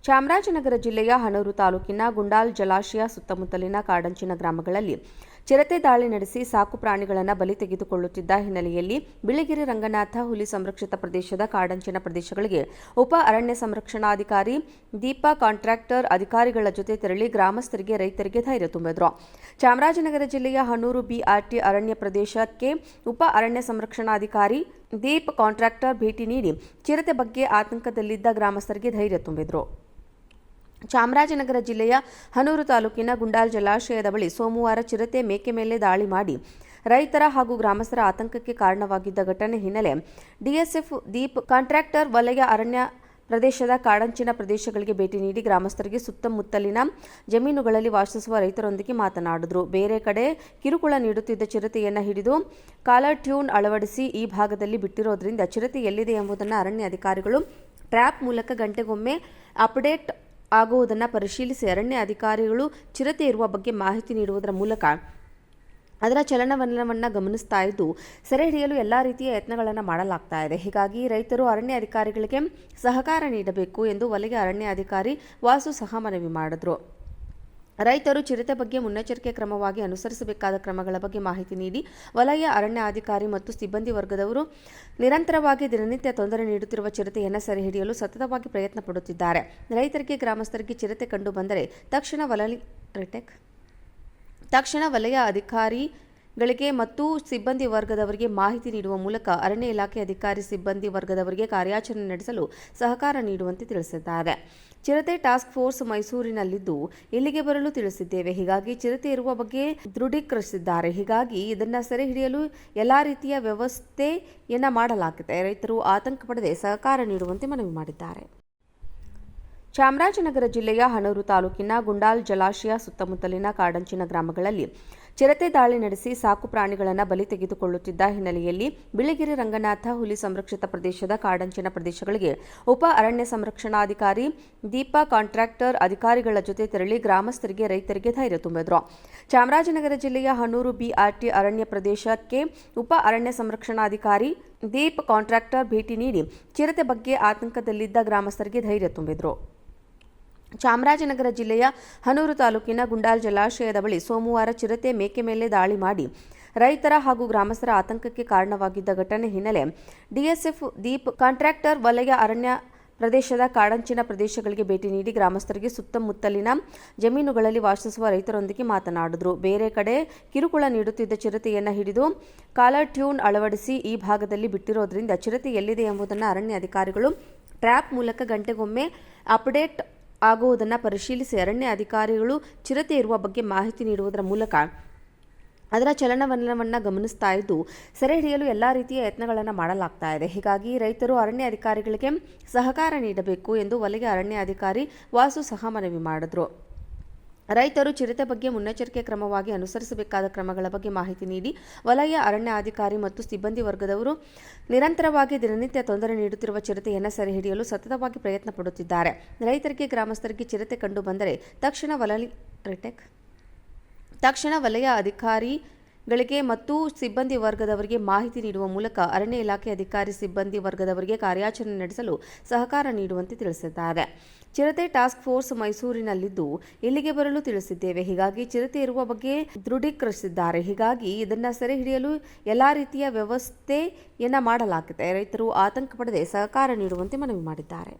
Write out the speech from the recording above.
ಚಾಮರಾಜನಗರ ಜಿಲ್ಲೆಯ ಹನೂರು ತಾಲೂಕಿನ ಗುಂಡಾಲ್ ಜಲಾಶಯ ಸುತ್ತಮುತ್ತಲಿನ ಕಾಡಂಚಿನ ಗ್ರಾಮಗಳಲ್ಲಿ ಚಿರತೆ ದಾಳಿ ನಡೆಸಿ ಸಾಕು ಪ್ರಾಣಿಗಳನ್ನು ಬಲಿ ತೆಗೆದುಕೊಳ್ಳುತ್ತಿದ್ದ ಹಿನ್ನೆಲೆಯಲ್ಲಿ ಬಿಳಿಗಿರಿ ರಂಗನಾಥ ಹುಲಿ ಸಂರಕ್ಷಿತ ಪ್ರದೇಶದ ಕಾಡಂಚಿನ ಪ್ರದೇಶಗಳಿಗೆ ಉಪ ಅರಣ್ಯ ಸಂರಕ್ಷಣಾಧಿಕಾರಿ ದೀಪಾ ಕಾಂಟ್ರಾಕ್ಟರ್ ಅಧಿಕಾರಿಗಳ ಜೊತೆ ತೆರಳಿ ಗ್ರಾಮಸ್ಥರಿಗೆ ರೈತರಿಗೆ ಧೈರ್ಯ ತುಂಬಿದರು. ಚಾಮರಾಜನಗರ ಜಿಲ್ಲೆಯ ಹನೂರು ಬಿಆರ್ಟಿ ಅರಣ್ಯ ಪ್ರದೇಶಕ್ಕೆ ಉಪ ಅರಣ್ಯ ಸಂರಕ್ಷಣಾಧಿಕಾರಿ ದೀಪ್ ಕಾಂಟ್ರಾಕ್ಟರ್ ಭೇಟಿ ನೀಡಿ ಚಿರತೆ ಬಗ್ಗೆ ಆತಂಕದಲ್ಲಿದ್ದ ಗ್ರಾಮಸ್ಥರಿಗೆ ಧೈರ್ಯ ತುಂಬಿದರು. ಚಾಮರಾಜನಗರ ಜಿಲ್ಲೆಯ ಹನೂರು ತಾಲೂಕಿನ ಗುಂಡಾಲ್ ಜಲಾಶಯದ ಬಳಿ ಸೋಮವಾರ ಚಿರತೆ ಮೇಕೆ ಮೇಲೆ ದಾಳಿ ಮಾಡಿ ರೈತರ ಹಾಗೂ ಗ್ರಾಮಸ್ಥರ ಆತಂಕಕ್ಕೆ ಕಾರಣವಾಗಿದ್ದ ಘಟನೆ ಹಿನ್ನೆಲೆ ಡಿಎಸ್ಎಫ್ ದೀಪ್ ಕಾಂಟ್ರಾಕ್ಟರ್ ವಲಯ ಅರಣ್ಯ ಪ್ರದೇಶದ ಕಾಡಂಚಿನ ಪ್ರದೇಶಗಳಿಗೆ ಭೇಟಿ ನೀಡಿ ಗ್ರಾಮಸ್ಥರಿಗೆ ಸುತ್ತಮುತ್ತಲಿನ ಜಮೀನುಗಳಲ್ಲಿ ವಾಸಿಸುವ ರೈತರೊಂದಿಗೆ ಮಾತನಾಡಿದರು. ಬೇರೆ ಕಡೆ ಕಿರುಕುಳ ನೀಡುತ್ತಿದ್ದ ಚಿರತೆಯನ್ನು ಹಿಡಿದು ಕಾಲರ್ ಟ್ಯೂನ್ ಅಳವಡಿಸಿ ಈ ಭಾಗದಲ್ಲಿ ಬಿಟ್ಟಿರೋದ್ರಿಂದ ಚಿರತೆ ಎಲ್ಲಿದೆ ಎಂಬುದನ್ನು ಅರಣ್ಯ ಅಧಿಕಾರಿಗಳು ಟ್ರ್ಯಾಪ್ ಮೂಲಕ ಗಂಟೆಗೊಮ್ಮೆ ಅಪ್ಡೇಟ್ ಆಗುವುದನ್ನು ಪರಿಶೀಲಿಸಿ ಅರಣ್ಯ ಅಧಿಕಾರಿಗಳು ಚಿರತೆ ಇರುವ ಬಗ್ಗೆ ಮಾಹಿತಿ ನೀಡುವುದರ ಮೂಲಕ ಅದರ ಚಲನವಲನವನ್ನು ಗಮನಿಸ್ತಾ ಇದ್ದು ಸೆರೆ ಹಿಡಿಯಲು ಎಲ್ಲ ರೀತಿಯ ಯತ್ನಗಳನ್ನು ಮಾಡಲಾಗ್ತಾ ಇದೆ. ಹೀಗಾಗಿ ರೈತರು ಅರಣ್ಯ ಅಧಿಕಾರಿಗಳಿಗೆ ಸಹಕಾರ ನೀಡಬೇಕು ಎಂದು ವಲಯ ಅರಣ್ಯ ಅಧಿಕಾರಿ ವಾಸು ಸಹ ಮನವಿ ಮಾಡಿದರು. ರೈತರು ಚಿರತೆ ಬಗ್ಗೆ ಮುನ್ನೆಚ್ಚರಿಕೆ ಕ್ರಮವಾಗಿ ಅನುಸರಿಸಬೇಕಾದ ಕ್ರಮಗಳ ಬಗ್ಗೆ ಮಾಹಿತಿ ನೀಡಿ ವಲಯ ಅರಣ್ಯ ಅಧಿಕಾರಿ ಮತ್ತು ಸಿಬ್ಬಂದಿ ವರ್ಗದವರು ನಿರಂತರವಾಗಿ ದಿನನಿತ್ಯ ತೊಂದರೆ ನೀಡುತ್ತಿರುವ ಚಿರತೆಯನ್ನು ಸೆರೆ ಹಿಡಿಯಲು ಸತತವಾಗಿ ಪ್ರಯತ್ನ ಪಡುತ್ತಿದ್ದಾರೆ. ರೈತರಿಗೆ ಗ್ರಾಮಸ್ಥರಿಗೆ ಚಿರತೆ ಕಂಡು ಬಂದರೆ ತಕ್ಷಣ ವಲಯ ಅಧಿಕಾರಿಗಳಿಗೆ ಮತ್ತು ಸಿಬ್ಬಂದಿ ವರ್ಗದವರಿಗೆ ಮಾಹಿತಿ ನೀಡುವ ಮೂಲಕ ಅರಣ್ಯ ಇಲಾಖೆ ಅಧಿಕಾರಿ ಸಿಬ್ಬಂದಿ ವರ್ಗದವರಿಗೆ ಕಾರ್ಯಾಚರಣೆ ನಡೆಸಲು ಸಹಕಾರ ನೀಡುವಂತೆ ತಿಳಿಸಿದ್ದಾರೆ. ಚಿರತೆ ಟಾಸ್ಕ್ ಫೋರ್ಸ್ ಮೈಸೂರಿನಲ್ಲಿದ್ದು ಇಲ್ಲಿಗೆ ಬರಲು ತಿಳಿಸಿದ್ದೇವೆ. ಹೀಗಾಗಿ ಚಿರತೆ ಇರುವ ಬಗ್ಗೆ ದೃಢೀಕರಿಸಿದ್ದಾರೆ. ಹೀಗಾಗಿ ಇದನ್ನು ಸೆರೆ ಹಿಡಿಯಲು ಎಲ್ಲ ರೀತಿಯ ವ್ಯವಸ್ಥೆಯನ್ನ ಮಾಡಲಾಗಿದೆ. ರೈತರು ಆತಂಕ ಪಡದೆ ಸಹಕಾರ ನೀಡುವಂತೆ ಮನವಿ ಮಾಡಿದ್ದಾರೆ. ಚಾಮರಾಜನಗರ ಜಿಲ್ಲೆಯ ಹನೂರು ತಾಲೂಕಿನ ಗುಂಡಾಲ್ ಜಲಾಶಯ ಸುತ್ತಮುತ್ತಲಿನ ಕಾಡಂಚಿನ ಗ್ರಾಮಗಳಲ್ಲಿ ಚಿರತೆ ದಾಳಿ ನಡೆಸಿ ಸಾಕು ಪ್ರಾಣಿಗಳನ್ನು ಬಲಿ ತೆಗೆದುಕೊಳ್ಳುತ್ತಿದ್ದ ಹಿನ್ನೆಲೆಯಲ್ಲಿ ಬಿಳಿಗಿರಿ ರಂಗನಾಥ ಹುಲಿ ಸಂರಕ್ಷಿತ ಪ್ರದೇಶದ ಕಾಡಂಚಿನ ಪ್ರದೇಶಗಳಿಗೆ ಉಪ ಅರಣ್ಯ ಸಂರಕ್ಷಣಾಧಿಕಾರಿ ದೀಪಾ ಕಾಂಟ್ರಾಕ್ಟರ್ ಅಧಿಕಾರಿಗಳ ಜೊತೆ ತೆರಳಿ ಗ್ರಾಮಸ್ಥರಿಗೆ ರೈತರಿಗೆ ಧೈರ್ಯ ತುಂಬಿದರು. ಚಾಮರಾಜನಗರ ಜಿಲ್ಲೆಯ ಹನೂರು ಬಿಆರ್ಟಿ ಅರಣ್ಯ ಪ್ರದೇಶಕ್ಕೆ ಉಪ ಅರಣ್ಯ ಸಂರಕ್ಷಣಾಧಿಕಾರಿ ದೀಪ್ ಕಾಂಟ್ರಾಕ್ಟರ್ ಭೇಟಿ ನೀಡಿ ಚಿರತೆ ಬಗ್ಗೆ ಆತಂಕದಲ್ಲಿದ್ದ ಗ್ರಾಮಸ್ಥರಿಗೆ ಧೈರ್ಯ ತುಂಬಿದರು. ಚಾಮರಾಜನಗರ ಜಿಲ್ಲೆಯ ಹನೂರು ತಾಲೂಕಿನ ಗುಂಡಾಲ್ ಜಲಾಶಯದ ಬಳಿ ಸೋಮವಾರ ಚಿರತೆ ಮೇಕೆ ಮೇಲೆ ದಾಳಿ ಮಾಡಿ ರೈತರ ಹಾಗೂ ಗ್ರಾಮಸ್ಥರ ಆತಂಕಕ್ಕೆ ಕಾರಣವಾಗಿದ್ದ ಘಟನೆ ಹಿನ್ನೆಲೆ ಡಿಎಸ್ಎಫ್ ದೀಪ್ ಕಾಂಟ್ರಾಕ್ಟರ್ ವಲಯ ಅರಣ್ಯ ಪ್ರದೇಶದ ಕಾಡಂಚಿನ ಪ್ರದೇಶಗಳಿಗೆ ಭೇಟಿ ನೀಡಿ ಗ್ರಾಮಸ್ಥರಿಗೆ ಸುತ್ತಮುತ್ತಲಿನ ಜಮೀನುಗಳಲ್ಲಿ ವಾಸಿಸುವ ರೈತರೊಂದಿಗೆ ಮಾತನಾಡಿದರು. ಬೇರೆ ಕಡೆ ಕಿರುಕುಳ ನೀಡುತ್ತಿದ್ದ ಚಿರತೆಯನ್ನು ಹಿಡಿದು ಕಾಲರ್ ಟ್ಯೂನ್ ಅಳವಡಿಸಿ ಈ ಭಾಗದಲ್ಲಿ ಬಿಟ್ಟಿರೋದ್ರಿಂದ ಚಿರತೆ ಎಲ್ಲಿದೆ ಎಂಬುದನ್ನು ಅರಣ್ಯ ಅಧಿಕಾರಿಗಳು ಟ್ರ್ಯಾಪ್ ಮೂಲಕ ಗಂಟೆಗೊಮ್ಮೆ ಅಪ್ಡೇಟ್ ಆಗುವುದನ್ನು ಪರಿಶೀಲಿಸಿ ಅರಣ್ಯ ಅಧಿಕಾರಿಗಳು ಚಿರತೆ ಇರುವ ಬಗ್ಗೆ ಮಾಹಿತಿ ನೀಡುವುದರ ಮೂಲಕ ಅದರ ಚಲನವಲನವನ್ನು ಗಮನಿಸ್ತಾ ಇದ್ದು ಸೆರೆ ಹಿಡಿಯಲು ಎಲ್ಲ ರೀತಿಯ ಯತ್ನಗಳನ್ನು ಮಾಡಲಾಗ್ತಾ ಇದೆ. ಹೀಗಾಗಿ ರೈತರು ಅರಣ್ಯ ಅಧಿಕಾರಿಗಳಿಗೆ ಸಹಕಾರ ನೀಡಬೇಕು ಎಂದು ವಲಯ ಅರಣ್ಯ ಅಧಿಕಾರಿ ವಾಸು ಸಹ ಮನವಿ ಮಾಡಿದರು. ರೈತರು ಚಿರತೆ ಬಗ್ಗೆ ಮುನ್ನೆಚ್ಚರಿಕೆ ಕ್ರಮವಾಗಿ ಅನುಸರಿಸಬೇಕಾದ ಕ್ರಮಗಳ ಬಗ್ಗೆ ಮಾಹಿತಿ ನೀಡಿ ವಲಯ ಅರಣ್ಯ ಅಧಿಕಾರಿ ಮತ್ತು ಸಿಬ್ಬಂದಿ ವರ್ಗದವರು ನಿರಂತರವಾಗಿ ದಿನನಿತ್ಯ ತೊಂದರೆ ನೀಡುತ್ತಿರುವ ಚಿರತೆಯನ್ನು ಸೆರೆ ಹಿಡಿಯಲು ಸತತವಾಗಿ ಪ್ರಯತ್ನ ಪಡುತ್ತಿದ್ದಾರೆ. ರೈತರಿಗೆ ಗ್ರಾಮಸ್ಥರಿಗೆ ಚಿರತೆ ಕಂಡು ಬಂದರೆ ತಕ್ಷಣ ವಲಯ ಅಧಿಕಾರಿಗಳಿಗೆ ಮತ್ತು ಸಿಬ್ಬಂದಿ ವರ್ಗದವರಿಗೆ ಮಾಹಿತಿ ನೀಡುವ ಮೂಲಕ ಅರಣ್ಯ ಇಲಾಖೆ ಅಧಿಕಾರಿ ಸಿಬ್ಬಂದಿ ವರ್ಗದವರಿಗೆ ಕಾರ್ಯಾಚರಣೆ ನಡೆಸಲು ಸಹಕಾರ ನೀಡುವಂತೆ ತಿಳಿಸಿದ್ದಾರೆ. ಚಿರತೆ ಟಾಸ್ಕ್ ಫೋರ್ಸ್ ಮೈಸೂರಿನಲ್ಲಿದ್ದು ಇಲ್ಲಿಗೆ ಬರಲು ತಿಳಿಸಿದ್ದೇವೆ. ಹೀಗಾಗಿ ಚಿರತೆ ಇರುವ ಬಗ್ಗೆ ದೃಢೀಕರಿಸಿದ್ದಾರೆ. ಹೀಗಾಗಿ ಇದನ್ನು ಸೆರೆ ಹಿಡಿಯಲು ಎಲ್ಲ ರೀತಿಯ ವ್ಯವಸ್ಥೆಯನ್ನ ಮಾಡಲಾಗಿದೆ. ರೈತರು ಆತಂಕ ಪಡದೆ ಸಹಕಾರ ನೀಡುವಂತೆ ಮನವಿ ಮಾಡಿದ್ದಾರೆ.